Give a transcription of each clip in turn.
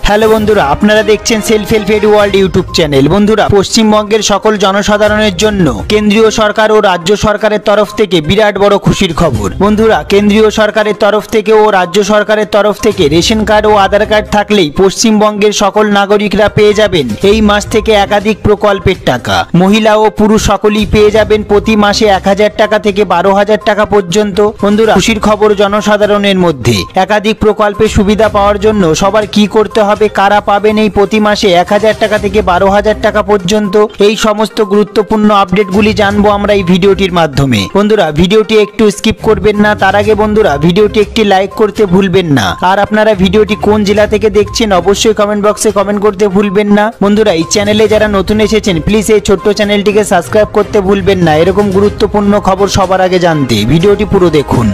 Hello বন্ধুরা, আপনারা দেখছেন self help aid world YouTube channel. বন্ধুরা, পশ্চিমবঙ্গের সকল জনসাধারণের জন্য কেন্দ্রীয় সরকার ও রাজ্য সরকারের তরফ থেকে বিরাট বড় খুশির খবর। বন্ধুরা, কেন্দ্রীয় সরকারের তরফ থেকে ও রাজ্য সরকারের তরফ থেকে রেশন কার্ড ও আধার কার্ড থাকলেই পশ্চিমবঙ্গের সকল নাগরিকরা পেয়ে যাবেন এই মাস থেকে একাধিক প্রকল্পের টাকা। মহিলা ও পুরুষ সকলেই পেয়ে যাবেন প্রতি মাসে 1000 টাকা থেকে 12,000 টাকা পর্যন্ত। বন্ধুরা, খুশির খবর জনসাধারণের মধ্যে। একাধিক প্রকল্পের সুবিধা পাওয়ার জন্য সবার কি করতে হবে, কারা পাবেন এই প্রতি মাসে 1000 টাকা থেকে 12,000 টাকা পর্যন্ত, এই সমস্ত গুরুত্বপূর্ণ আপডেটগুলি জানবো আমরা এই ভিডিওটির মাধ্যমে। বন্ধুরা, ভিডিওটি একটু স্কিপ করবেন না। তার আগে বন্ধুরা, ভিডিওটি একটি লাইক করতে ভুলবেন না। আর আপনারা ভিডিওটি কোন জেলা থেকে দেখছেন অবশ্যই কমেন্ট বক্সে কমেন্ট করতে ভুলবেন না। বন্ধুরা, এই চ্যানেলে যারা নতুন এসেছেন প্লিজ এই ছোট্ট চ্যানেলটিকে সাবস্ক্রাইব করতে ভুলবেন না এরকম গুরুত্বপূর্ণ খবর সবার আগে জানতে। ভিডিওটি পুরো দেখুন।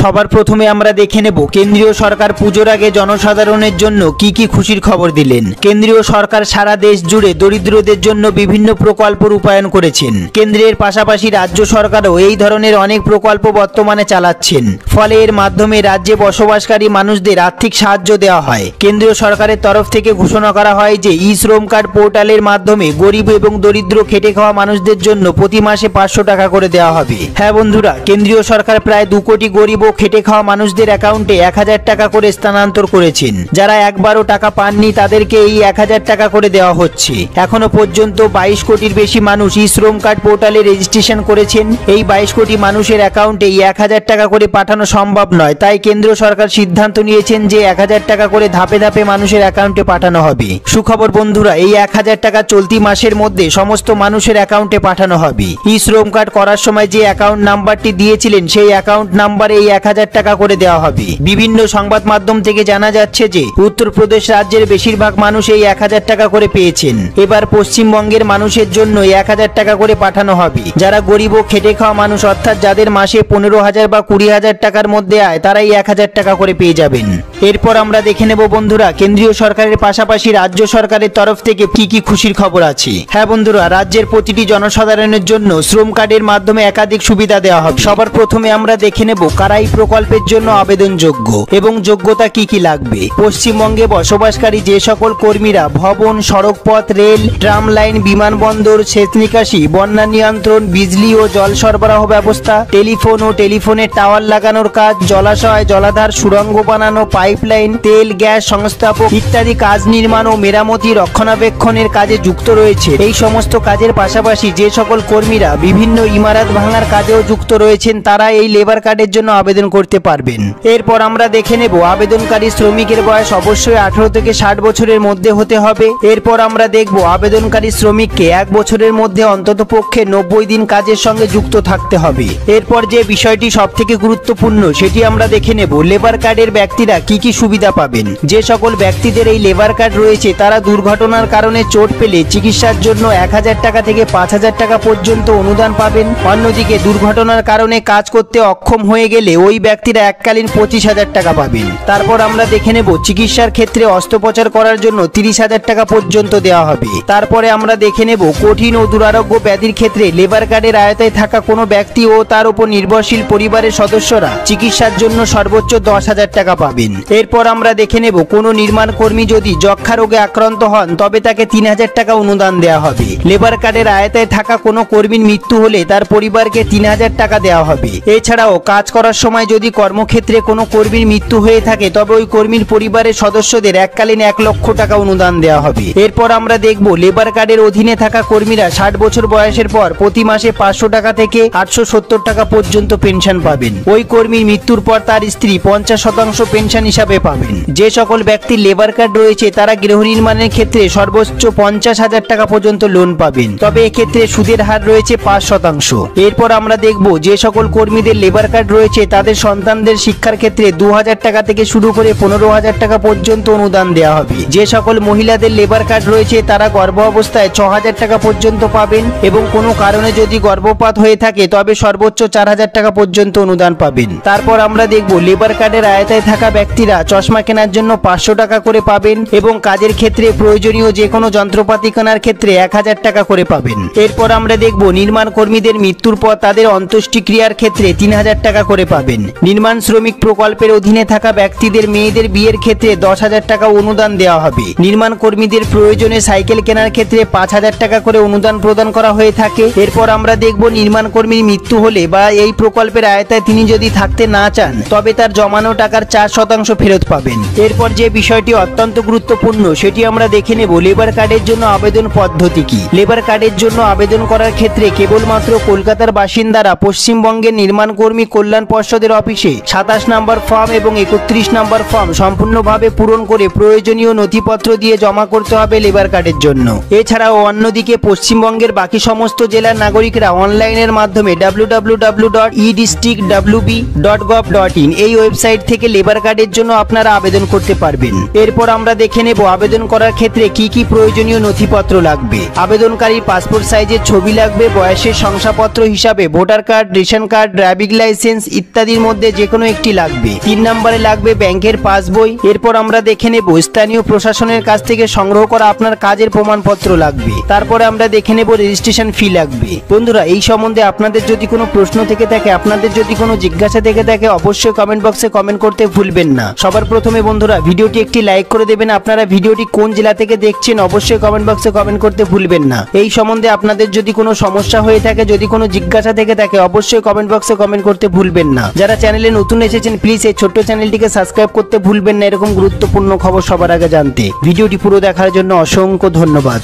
সবার প্রথমে আমরা দেখে নেব কেন্দ্রীয় সরকার পুজোর আগে জনসাধারণের জন্য কি কি খুশির খবর দিলেন। কেন্দ্রীয় সরকার সারা দেশ জুড়ে দরিদ্রদের জন্য বিভিন্ন প্রকল্প রূপায়ণ করেছেন। কেন্দ্রের পাশাপাশি রাজ্য সরকারও এই ধরনের অনেক প্রকল্প বর্তমানে চালাচ্ছেন। ফলে এর মাধ্যমে রাজ্যে বসবাসকারী মানুষদের আর্থিক সাহায্য দেওয়া হয়। কেন্দ্রীয় সরকারের তরফ থেকে ঘোষণা করা হয় যে ই শ্রম কার্ড পোর্টালের মাধ্যমে গরিব এবং দরিদ্র খেটে খাওয়া মানুষদের জন্য প্রতি মাসে 500 টাকা করে দেওয়া হবে। হ্যাঁ বন্ধুরা, কেন্দ্রীয় সরকার প্রায় 2 কোটি গরিব ও খেটে খাওয়া মানুষদের অ্যাকাউন্টে 1000 টাকা করে স্থানান্তর করেছেন। যারা একবারও টাকা পাননি তাদেরকে এই 1000 টাকা করে দেওয়া হচ্ছে। এখনো পর্যন্ত 22 কোটির বেশি মানুষ ই শ্রম কার্ড পোর্টালে রেজিস্ট্রেশন করেছেন। এই 22 কোটি মানুষের অ্যাকাউন্টে এই 1000 টাকা করে পাঠানো সম্ভব নয়, তাই কেন্দ্র সরকার সিদ্ধান্ত নিয়েছেন যে 1000 টাকা করে ধাপে ধাপে মানুষের অ্যাকাউন্টে পাঠানো হবে। সুখবর বন্ধুরা, এই 1000 টাকা চলতি মাসের মধ্যে সমস্ত মানুষের অ্যাকাউন্টে পাঠানো হবে। ই শ্রম কার্ড করার সময় যে অ্যাকাউন্ট নাম্বারটি দিয়েছিলেন সেই অ্যাকাউন্ট নাম্বারে এই 1000 টাকা করে দেওয়া হবে। বিভিন্ন সংবাদ মাধ্যম থেকে জানা যাচ্ছে যে উত্তরপ্রদেশ রাজ্যের বেশিরভাগ মানুষ এই 1000 টাকা করে পেয়েছেন। এবার পশ্চিমবঙ্গের মানুষের জন্য 1000 টাকা করে পাঠানো হবে। যারা গরিব ও খেটে খাওয়া মানুষ অর্থাৎ যাদের মাসে 15,000 বা 20,000 টাকার মধ্যে আয় তারা এই 1000 টাকা করে পেয়ে যাবেন। এরপর আমরা দেখে নেব বন্ধুরা কেন্দ্রীয় সরকারের পাশাপাশি রাজ্য সরকারের তরফ থেকে কি কি খুশির খবর আছে। হ্যাঁ বন্ধুরা, রাজ্যের প্রতিটি জনসাধারণের জন্য শ্রম কার্ডের মাধ্যমে একাধিক সুবিধা দেওয়া হবে। সবার প্রথমে আমরা দেখে নেব কারা এই প্রকল্পের জন্য আবেদনযোগ্য এবং যোগ্যতা কি কি লাগবে। পশ্চিমবঙ্গে বসবাসকারী যে সকল কর্মীরা ভবন, সড়কপথ, রেল, ট্রাম লাইন, বিমানবন্দর, সেচ নিকাশি, বন্যা নিয়ন্ত্রণ, বিজলি ও জল সরবরাহ ব্যবস্থা, টেলিফোন ও টেলিফোনের টাওয়ার লাগানোর কাজ, জলাশয়, জলাধার, সুড়ঙ্গ বানানো, পাইপলাইন, তেল গ্যাস সংস্থাপক ইত্যাদি কাজ নির্মাণ ও মেরামতি রক্ষণাবেক্ষণের কাজে যুক্ত রয়েছে। এই সমস্ত কাজের পাশাপাশি যে সকল কর্মীরা বিভিন্ন ইমারত ভাঙার কাজেও যুক্ত রয়েছেন তারা এই লেবার কার্ডের জন্য আবেদন করতে পারবেন। এরপর আমরা দেখে নেব আবেদনকারী শ্রমিকের বয়স অবশ্যই 18 থেকে 60 বছরের মধ্যে হতে হবে। এরপর আমরা দেখব আবেদনকারী শ্রমিককে 1 বছরের মধ্যে অন্ততপক্ষে 90 দিন কাজের সঙ্গে যুক্ত থাকতে হবে। এরপর যে বিষয়টি সবথেকে গুরুত্বপূর্ণ সেটি আমরা দেখে নেব লেবার কার্ডের ব্যক্তিরা কি কি সুবিধা পাবেন। যে সকল ব্যক্তিদের এই লেবার কার্ড রয়েছে তারা দুর্ঘটনার কারণে চোট পেলে চিকিৎসার জন্য 1000 টাকা থেকে 5000 টাকা পর্যন্ত অনুদান পাবেন। অন্যদিকে দুর্ঘটনার কারণে কাজ করতে অক্ষম হয়ে গেলে ওই ব্যক্তিরা এককালীন 25,000 টাকা পাবেন। তারপর আমরা দেখে নেব চিকিৎসার ক্ষেত্রে অস্ত্রোপচার করার জন্য 30,000 টাকা পর্যন্ত দেওয়া হবে। তারপরে আমরা দেখে নেব কঠিন ও দুরারোগ্য ব্যাধির ক্ষেত্রে লেবার কার্ডের আয়তায় থাকা কোনো ব্যক্তি ও তার উপর নির্ভরশীল পরিবারের সদস্যরা চিকিৎসার জন্য সর্বোচ্চ 10,000 টাকা পাবেন। এরপর আমরা দেখে নেব কোনো নির্মাণ কর্মী যদি যক্ষা রোগে আক্রান্ত হন তবে তাকে 3,000 টাকা অনুদান দেওয়া হবে। লেবার কার্ডের আয়তায় থাকা কোনো কর্মীর মৃত্যু হলে তার পরিবারকে 3,000 টাকা দেওয়া হবে। এছাড়াও কাজ করার সময় যদি কর্মক্ষেত্রে কোনো কর্মীর মৃত্যু হয়ে থাকে তবে ওই কর্মীর পরিবারের সদস্যদের এককালীন 1 লক্ষ টাকা অনুদান দেওয়া হবে। এরপর আমরা দেখব লেবার কার্ডের অধীনে থাকা কর্মীরা 60 বছর বয়সের পর প্রতি মাসে 500 টাকা থেকে 870 টাকা পর্যন্ত পেনশন পাবেন। ওই কর্মীর মৃত্যুর পর তার স্ত্রী 50% পেনশন হিসাবে পাবেন। যে সকল ব্যক্তির লেবার কার্ড রয়েছে তারা গৃহ নির্মাণের ক্ষেত্রে সর্বোচ্চ 50,000 টাকা পর্যন্ত লোন পাবেন, তবে এক্ষেত্রে সুদের হার রয়েছে 5%। এরপর আমরা দেখব যে সকল কর্মীদের লেবার কার্ড রয়েছে তাদের সন্তানদের শিক্ষার ক্ষেত্রে 2000 টাকা থেকে শুরু করে 15,000 টাকা পর্যন্ত অনুদান দেওয়া হবে। যে সকল মহিলাদের লেবার কার্ড রয়েছে তারা গর্ভ অবস্থায় 6,000 টাকা পর্যন্ত পাবেন এবং কোনো কারণে যদি গর্ভপাত হয়ে থাকে তবে সর্বোচ্চ 4,000 টাকা পর্যন্ত অনুদান পাবেন। তারপর আমরা দেখব লেবার কার্ডের আয়তায় থাকা ব্যক্তিরা চশমা কেনার জন্য 500 টাকা করে পাবেন এবং কাজের ক্ষেত্রে প্রয়োজনীয় যে কোনো যন্ত্রপাতি কেনার ক্ষেত্রে 1000 টাকা করে পাবেন। এরপর আমরা দেখব নির্মাণ কর্মীদের মৃত্যুর পর তাদের অন্ত্যেষ্টিক্রিয়ার ক্ষেত্রে 3,000 টাকা করে পাবেন। পাবেন। নির্মাণ শ্রমিক প্রকল্পের অধীনে থাকা ব্যক্তিদের মেয়েদের বিয়ের ক্ষেত্রে 10,000 টাকা অনুদান দেওয়া হবে। নির্মাণ কর্মীদের প্রয়োজনে সাইকেল কেনার ক্ষেত্রে 5,000 টাকা করে অনুদান প্রদান করা হয়ে থাকে। এরপর আমরা দেখব নির্মাণ কর্মীর মৃত্যু হলে বা এই প্রকল্পের আওতায় তিনি যদি থাকতে না চান তবে তার জমানো টাকার 4% ফেরত পাবেন। এরপর যে বিষয়টি অত্যন্ত গুরুত্বপূর্ণ সেটি আমরা দেখে নেব লেবার কার্ডের জন্য আবেদন পদ্ধতি কি। লেবার কার্ডের জন্য আবেদন করার ক্ষেত্রে কেবলমাত্র কলকাতার বাসিন্দারা পশ্চিমবঙ্গের নির্মাণ কর্মী কল্যাণ পর্ষদের অফিসে 27 নম্বর ফর্ম এবং 31 নম্বর ফর্ম সম্পূর্ণভাবে পূরণ করে প্রয়োজনীয় নথিপত্র দিয়ে জমা করতে হবে লেবার কার্ডের জন্য। এছাড়াও অন্যদিকে পশ্চিমবঙ্গের বাকি সমস্ত জেলার নাগরিকরা অনলাইনের মাধ্যমে www.edistrictwb.gov.in এই ওয়েবসাইট থেকে লেবার কার্ডের জন্য আপনারা আবেদন করতে পারবেন। এরপর আমরা দেখে নেব আবেদন করার ক্ষেত্রে কি কি প্রয়োজনীয় নথিপত্র লাগবে। আবেদনকারীর পাসপোর্ট সাইজের ছবি লাগবে, বয়সের শংসাপত্র হিসাবে voter card, ration card, driving licence ইত্যাদির মধ্যে যে কোনো একটি লাগবে। 3 নম্বরে লাগবে ব্যাংকের পাসবই। এরপর আমরা দেখে নেব স্থানীয় প্রশাসনের কাছ থেকে সংগ্রহ করা আপনার কাজের প্রমাণপত্র লাগবে। তারপরে আমরা দেখে নেব রেজিস্ট্রেশন ফি লাগবে। বন্ধুরা, এই সম্বন্ধে আপনাদের যদি কোনো প্রশ্ন থেকে থাকে, আপনাদের যদি কোনো জিজ্ঞাসা থেকে থাকে, অবশ্যই কমেন্ট বক্সে কমেন্ট করতে ভুলবেন না। সবার প্রথমে বন্ধুরা ভিডিওটি একটি লাইক করে দেবেন। আপনারা ভিডিওটি কোন জেলা থেকে দেখছেন অবশ্যই কমেন্ট বক্সে কমেন্ট করতে ভুলবেন না। এই সম্বন্ধে আপনাদের যদি কোনো সমস্যা হয়ে থাকে, যদি কোনো জিজ্ঞাসা থেকে থাকে, অবশ্যই কমেন্ট বক্সে কমেন্ট করতে ভুলবেন না। যারা চ্যানেলে নতুন এসেছেন প্লিজ এই ছোট্ট চ্যানেলটিকে সাবস্ক্রাইব করতে ভুলবেন না এরকম গুরুত্বপূর্ণ খবর সবার আগে জানতে। ভিডিওটি পুরো দেখার জন্য অসংখ্য ধন্যবাদ।